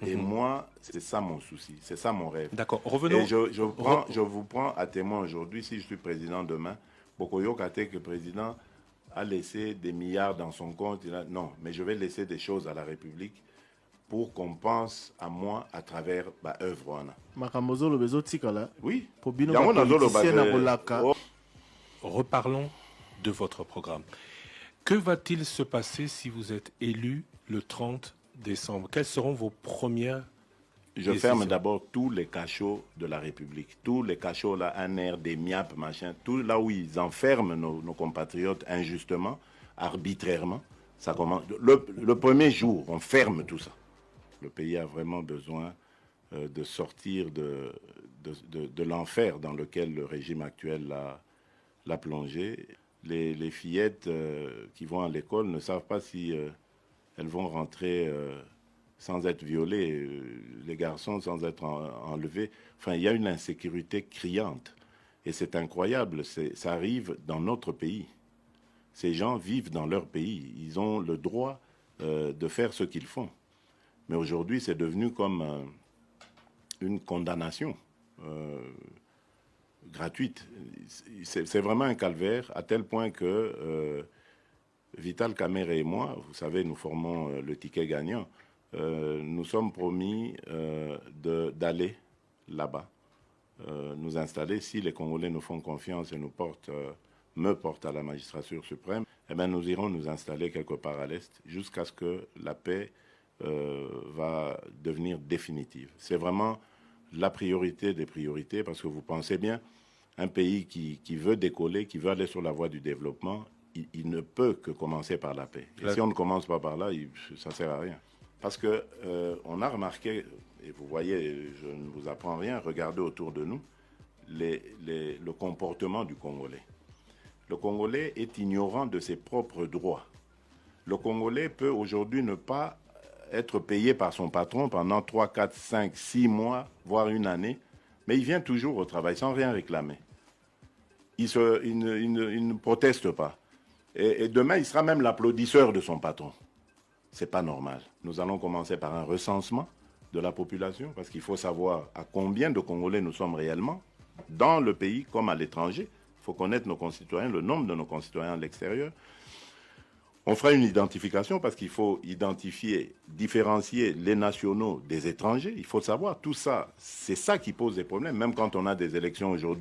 Et moi, c'est ça mon souci, c'est ça mon rêve. D'accord, revenons. Et je vous prends à témoin aujourd'hui, si je suis président demain, Bokoyo Kate, que président a laissé des milliards dans son compte. Non, mais je vais laisser des choses à la République pour qu'on pense à moi à travers ma œuvre. Makamozo le bezo tikala. Oui. Pour bino ba politicien na bolaka. Reparlons de votre programme. Que va-t-il se passer si vous êtes élu le 30 décembre? Quelles seront vos premières Je ferme d'abord tous les cachots de la République. Tous les cachots, là, ANR, des MIAP, machin, tout là où ils enferment nos compatriotes injustement, arbitrairement. Ça commence. Le premier jour, on ferme tout ça. Le pays a vraiment besoin de sortir de l'enfer dans lequel le régime actuel l'a plongé. Les fillettes qui vont à l'école ne savent pas si elles vont rentrer sans être violées, les garçons sans être enlevés. Enfin, il y a une insécurité criante. Et c'est incroyable, ça arrive dans notre pays. Ces gens vivent dans leur pays. Ils ont le droit de faire ce qu'ils font. Mais aujourd'hui, c'est devenu comme une condamnation gratuite. C'est vraiment un calvaire, à tel point que Vital Kamerhe et moi, vous savez, nous formons le ticket gagnant, nous sommes promis d'aller là-bas, nous installer. Si les Congolais nous font confiance et me portent à la magistrature suprême, eh bien, nous irons nous installer quelque part à l'Est jusqu'à ce que la paix va devenir définitive. C'est vraiment la priorité des priorités, parce que vous pensez bien, un pays qui veut décoller, qui veut aller sur la voie du développement, il ne peut que commencer par la paix. Et si on ne commence pas par là, ça ne sert à rien. Parce que on a remarqué, et vous voyez, je ne vous apprends rien, regardez autour de nous, le comportement du Congolais. Le Congolais est ignorant de ses propres droits. Le Congolais peut aujourd'hui ne pas être payé par son patron pendant 3, 4, 5, 6 mois, voire une année, mais il vient toujours au travail sans rien réclamer. Il ne proteste pas. Et demain, il sera même l'applaudisseur de son patron. C'est pas normal. Nous allons commencer par un recensement de la population, parce qu'il faut savoir à combien de Congolais nous sommes réellement, dans le pays comme à l'étranger. Il faut connaître nos concitoyens, le nombre de nos concitoyens à l'extérieur. On fera une identification, parce qu'il faut identifier, différencier les nationaux des étrangers. Il faut savoir, tout ça, c'est ça qui pose des problèmes. Même quand on a des élections aujourd'hui,